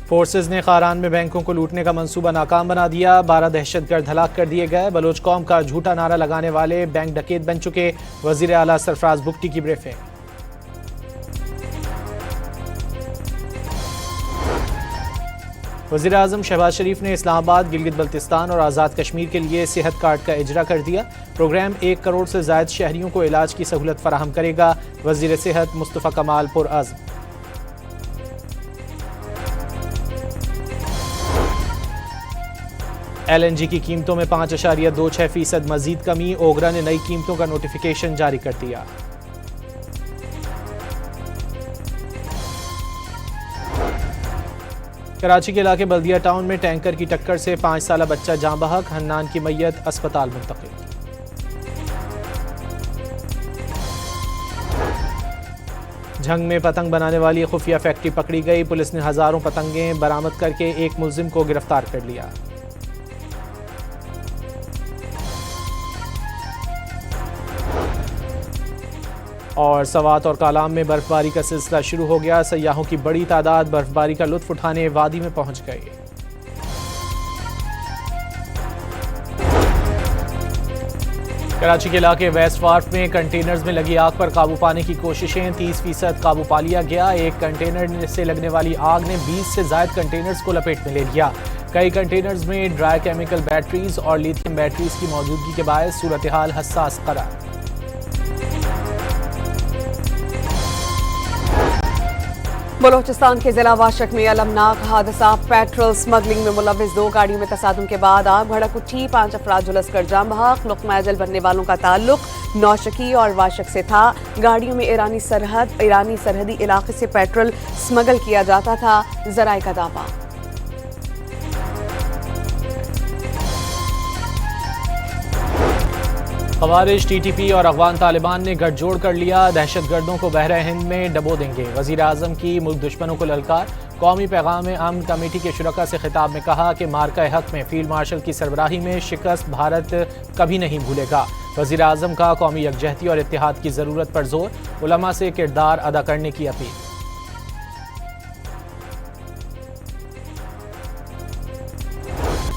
Forces نے خاران میں بینکوں کو لوٹنے کا منصوبہ ناکام بنا دیا، 12 دہشت گرد ہلاک کر دیے گئے، بلوچ قوم کا جھوٹا نعرہ لگانے والے بینک ڈکیت بن چکے، وزیر اعلیٰ سرفراز بگٹی کی بریفنگ۔ وزیر اعظم شہباز شریف نے اسلام آباد، گلگت بلتستان اور آزاد کشمیر کے لیے صحت کارڈ کا اجرا کر دیا۔ پروگرام 1 کروڑ سے زائد شہریوں کو علاج کی سہولت فراہم کرے گا، وزیر صحت مصطفیٰ کمال پرعزم۔ ایل این جی کی قیمتوں میں 5.26% مزید کمی، اوگرا نے نئی قیمتوں کا نوٹیفیکیشن جاری کر دیا۔ کراچی کے علاقے بلدیہ ٹاؤن میں ٹینکر کی ٹکر سے 5 سالہ بچہ جاں بحق، حنان کی میت اسپتال منتقل۔ جھنگ میں پتنگ بنانے والی خفیہ فیکٹری پکڑی گئی، پولیس نے ہزاروں پتنگیں برآمد کر کے ایک ملزم کو گرفتار کر لیا۔ اور سوات اور کالام میں برف باری کا سلسلہ شروع ہو گیا، سیاحوں کی بڑی تعداد برف باری کا لطف اٹھانے وادی میں پہنچ گئی۔ کراچی کے علاقے ویسٹ وارف میں کنٹینرز میں لگی آگ پر قابو پانے کی کوششیں، 30% قابو پا لیا گیا۔ ایک کنٹینر سے لگنے والی آگ نے 20 سے زائد کنٹینرز کو لپیٹ میں لے لیا۔ کئی کنٹینرز میں ڈرائی کیمیکل بیٹریز اور لیتھیم بیٹریز کی موجودگی کے باعث صورتحال حساس قرار۔ بلوچستان کے ضلع واشک میں المناک حادثہ، پیٹرول سمگلنگ میں ملوث 2 گاڑیوں میں تصادم کے بعد آگ بھڑک اٹھی، 5 افراد جھلس کر جاں بحق۔ لقمہ اجل بننے والوں کا تعلق نوشکی اور واشک سے تھا۔ گاڑیوں میں ایرانی سرحدی علاقے سے پیٹرول سمگل کیا جاتا تھا، ذرائع کا دعویٰ۔ خوارج، ٹی ٹی پی اور افغان طالبان نے گٹھ جوڑ کر لیا، دہشت گردوں کو بحرہ ہند میں ڈبو دیں گے، وزیر اعظم کی ملک دشمنوں کو للکار۔ قومی پیغام امن کمیٹی کے شرکاء سے خطاب میں کہا کہ مارکہ حق میں فیلڈ مارشل کی سربراہی میں شکست بھارت کبھی نہیں بھولے گا۔ وزیر اعظم کا قومی یکجہتی اور اتحاد کی ضرورت پر زور، علماء سے کردار ادا کرنے کی اپیل۔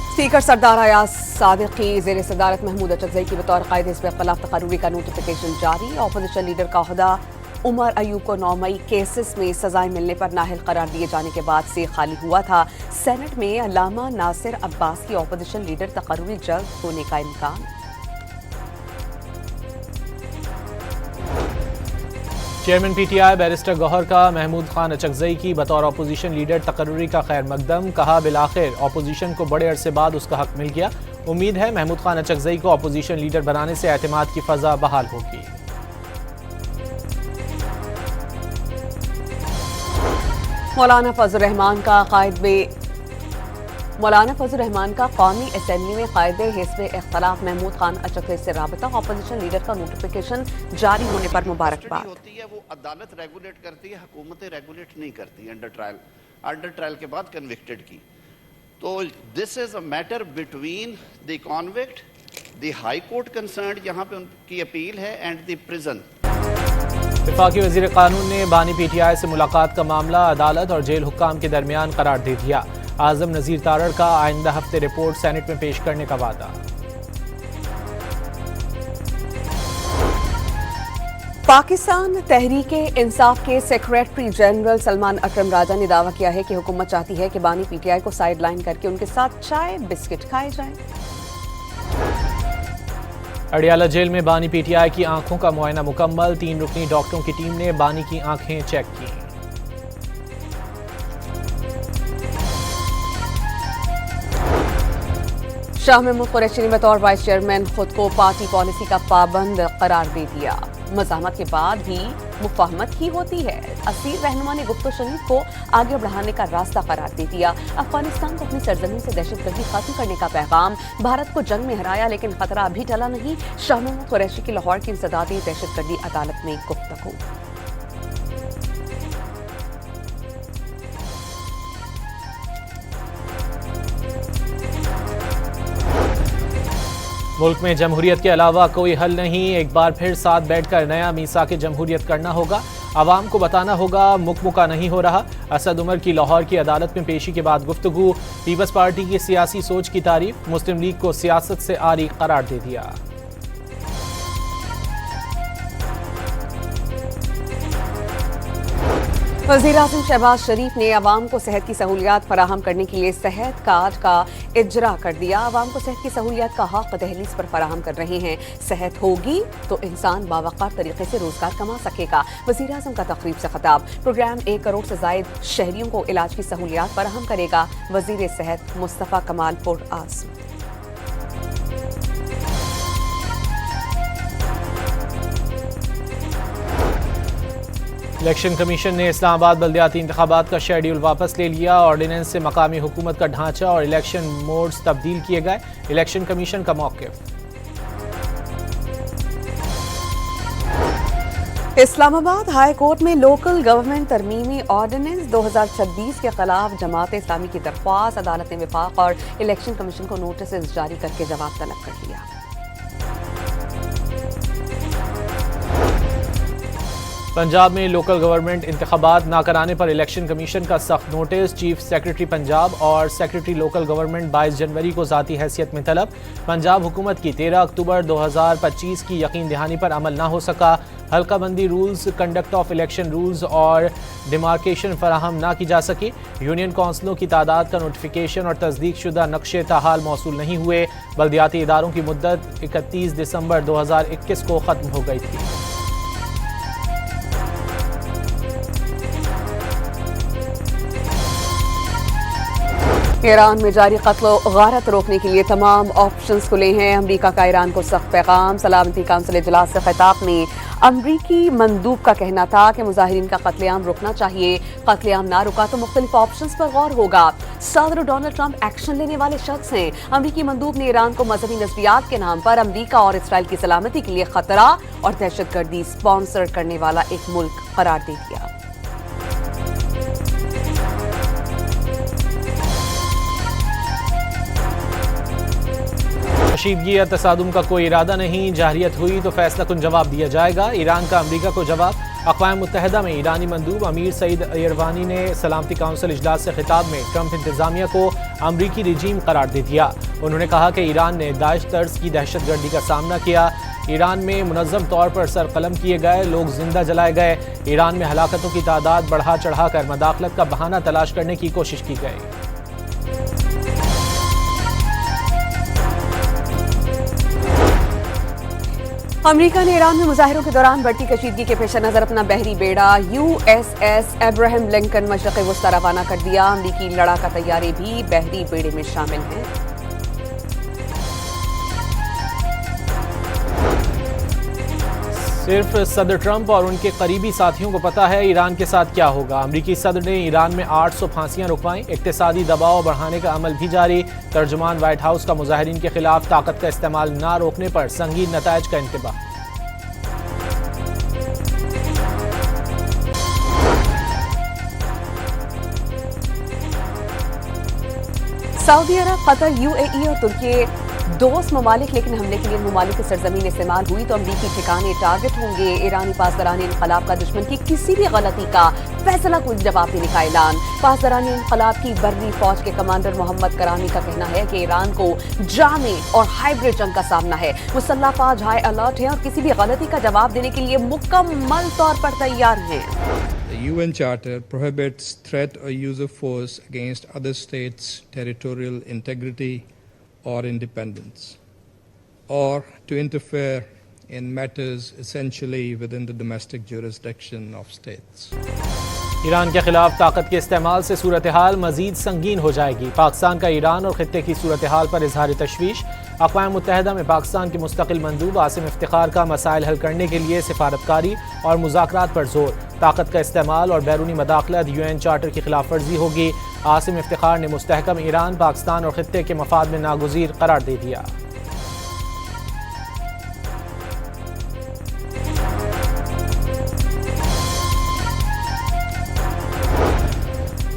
اسپیکر سردار ایاز صادقی زیر صدارت محمود اچکزئی کی بطور قائد حزب اختلاف تقرری کا نوٹیفیکیشن جاری۔ اپوزیشن لیڈر کا عہدہ عمر ایوب کو 9 مئی کیسز میں سزائیں ملنے پر نااہل قرار دیے جانے کے بعد سے خالی ہوا تھا۔ سینٹ میں علامہ ناصر عباس کی اپوزیشن لیڈر تقرری جلد ہونے کا امکان۔ Chairman P T I barrister Gohar کا محمود خان اچکزئی کی بطور اپوزیشن لیڈر تقرری کا خیر مقدم، کہا بالآخر اپوزیشن کو بڑے عرصے بعد اس کا حق مل گیا، امید ہے محمود خان اچکزئی کو اپوزیشن لیڈر بنانے سے اعتماد کی فضا بحال ہوگی۔ مولانا فضل الرحمان کا قومی اسمبلی میں قائد حزب اختلاف محمود خان اچکزئی سے رابطہ، اپوزیشن لیڈر کا نوٹیفیکیشن جاری ہونے پر مبارکباد۔ وہ عدالت ریگولیٹ کرتی ہے، حکومتیں ریگولیٹ نہیں کرتی انڈر ٹرائل کے بعد کنوکٹڈ کی۔ تو this is a matter between the convict, the high court concerned, یہاں پہ ان کی اپیل ہے، اینڈ دی پریزن۔ وفاقی وزیر قانون نے بانی پی ٹی آئی سے ملاقات کا معاملہ عدالت اور جیل حکام کے درمیان قرار دے دیا، اعظم نذیر تارڑ کا آئندہ ہفتے رپورٹ سینٹ میں پیش کرنے کا وعدہ۔ پاکستان تحریک انصاف کے سیکریٹری جنرل سلمان اکرم راجہ نے دعویٰ کیا ہے کہ حکومت چاہتی ہے کہ بانی پی ٹی آئی کو سائیڈ لائن کر کے ان کے ساتھ چائے بسکٹ کھائے جائیں۔ اڈیالہ جیل میں بانی پی ٹی آئی کی آنکھوں کا معائنہ مکمل، 3 رکنی ڈاکٹروں کی ٹیم نے بانی کی آنکھیں چیک کی۔ شاہ محمود قریشی نے بطور وائس چیئرمین خود کو پارٹی پالیسی کا پابند قرار دے دیا، مزاحمت کے بعد بھی مفاہمت ہی ہوتی ہے۔ اسیر رہنما نے گفت و شنید کو آگے بڑھانے کا راستہ قرار دے دیا۔ افغانستان کو اپنی سرزمین سے دہشت گردی ختم کرنے کا پیغام، بھارت کو جنگ میں ہرایا لیکن خطرہ ابھی ٹلا نہیں، شاہ محمود قریشی کی لاہور کی انسداد دہشت گردی عدالت میں گفتگو۔ ملک میں جمہوریت کے علاوہ کوئی حل نہیں، ایک بار پھر ساتھ بیٹھ کر نیا میثاق جمہوریت کرنا ہوگا، عوام کو بتانا ہوگا مکمکا نہیں ہو رہا. اسد عمر کی لاہور کی عدالت میں پیشی کے بعد گفتگو. پیپلز پارٹی کی سیاسی سوچ کی تعریف. مسلم لیگ کو سیاست سے عاری قرار دے دیا. وزیراعظم شہباز شریف نے عوام کو صحت کی سہولیات فراہم کرنے کے لیے صحت کارڈ کا اجرا کر دیا. عوام کو صحت کی سہولیات کا حق دہلیز پر فراہم کر رہے ہیں. صحت ہوگی تو انسان باوقار طریقے سے روزگار کما سکے گا. وزیراعظم کا تقریب سے خطاب. پروگرام 1 کروڑ سے زائد شہریوں کو علاج کی سہولیات فراہم کرے گا. وزیر صحت مصطفیٰ کمال پرعزم. الیکشن کمیشن نے اسلام آباد بلدیاتی انتخابات کا شیڈیول واپس لے لیا. آرڈیننس سے مقامی حکومت کا ڈھانچہ اور الیکشن موڈز تبدیل کیے گئے. الیکشن کمیشن کا موقف. اسلام آباد ہائی کورٹ میں لوکل گورنمنٹ ترمیمی آرڈیننس 2026 کے خلاف جماعت اسلامی کی درخواست. عدالت نے وفاق اور الیکشن کمیشن کو نوٹسز جاری کر کے جواب طلب کر لیا. پنجاب میں لوکل گورنمنٹ انتخابات نہ کرانے پر الیکشن کمیشن کا سخت نوٹس. چیف سیکرٹری پنجاب اور سیکرٹری لوکل گورنمنٹ 22 جنوری کو ذاتی حیثیت میں طلب. پنجاب حکومت کی 13 اکتوبر 2025 کی یقین دہانی پر عمل نہ ہو سکا. حلقہ بندی rules, conduct of election rules اور ڈیمارکیشن فراہم نہ کی جا سکی. یونین کونسلوں کی تعداد کا نوٹیفیکیشن اور تصدیق شدہ نقشے تاحال موصول نہیں ہوئے. بلدیاتی اداروں کی مدت 31 دسمبر 2021 کو ختم ہو گئی تھی. ایران میں جاری قتل و غارت روکنے کے لیے تمام آپشنز کھلے ہیں. امریکہ کا ایران کو سخت پیغام. سلامتی کونسل اجلاس سے خطاب میں امریکی مندوب کا کہنا تھا کہ مظاہرین کا قتل عام رکنا چاہیے. قتل عام نہ رکا تو مختلف آپشنز پر غور ہوگا. صدر ڈونلڈ ٹرمپ ایکشن لینے والے شخص ہیں. امریکی مندوب نے ایران کو مذہبی نظریات کے نام پر امریکہ اور اسرائیل کی سلامتی کے لیے خطرہ اور دہشت گردی اسپانسر کرنے والا ایک ملک قرار دے دیا. کشیدگی یا تصادم کا کوئی ارادہ نہیں. جارحیت ہوئی تو فیصلہ کن جواب دیا جائے گا. ایران کا امریکہ کو جواب. اقوام متحدہ میں ایرانی مندوب امیر سعید ایروانی نے سلامتی کونسل اجلاس سے خطاب میں ٹرمپ انتظامیہ کو امریکی رجیم قرار دے دیا. انہوں نے کہا کہ ایران نے داعش طرز کی دہشت گردی کا سامنا کیا. ایران میں منظم طور پر سر قلم کیے گئے لوگ زندہ جلائے گئے. ایران میں ہلاکتوں کی تعداد بڑھا چڑھا کر مداخلت کا بہانہ تلاش کرنے کی کوشش کی گئی. امریکہ نے ایران میں مظاہروں کے دوران بڑھتی کشیدگی کے پیش نظر اپنا بحری بیڑا USS ابراہیم لنکن مشرق وسطی روانہ کر دیا. امریکی لڑاکا طیارے بھی بحری بیڑے میں شامل ہیں. صرف صدر ٹرمپ اور ان کے قریبی ساتھیوں کو پتہ ہے ایران کے ساتھ کیا ہوگا. امریکی صدر نے ایران میں 800 پھانسیاں رکوائیں. اقتصادی دباؤ بڑھانے کا عمل بھی جاری. ترجمان وائٹ ہاؤس کا مظاہرین کے خلاف طاقت کا استعمال نہ روکنے پر سنگین نتائج کا انتباہ. سعودی عرب، قطر، UAE اور ترکی دوست ممالک، لیکن حملے کے لیے ممالک کی سرزمین استعمال ہوئی تو امریکی ٹھکانے ٹارگٹ ہوں گے. ایرانی پاسداران انقلاب کا دشمن کی کسی بھی غلطی کا فیصلہ کن جواب دینے کا اعلان. پاسداران انقلاب کی بری فوج کے کمانڈر محمد کرامی کا کہنا ہے کہ ایران کو جامع اور ہائبرڈ جنگ کا سامنا ہے. مسلح فوج ہائی الرٹ ہے اور کسی بھی غلطی کا جواب دینے کے لیے مکمل طور پر تیار ہیں. The UN Charter prohibits threat or use of force against other states' territorial integrity or independence, or to interfere in matters essentially within the domestic jurisdiction of states. Iran کے خلاف طاقت کے استعمال سے صورتحال مزید سنگین ہو جائے گی. پاکستان کا ایران اور خطے کی صورتحال پر اظہار تشویش. اقوام متحدہ میں پاکستان کے مستقل مندوب عاصم افتخار کا مسائل حل کرنے کے لیے سفارتکاری اور مذاکرات پر زور. طاقت کا استعمال اور بیرونی مداخلت UN چارٹر کی خلاف ورزی ہوگی. عاصم افتخار نے مستحکم ایران، پاکستان اور خطے کے مفاد میں ناگزیر قرار دے دیا.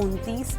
29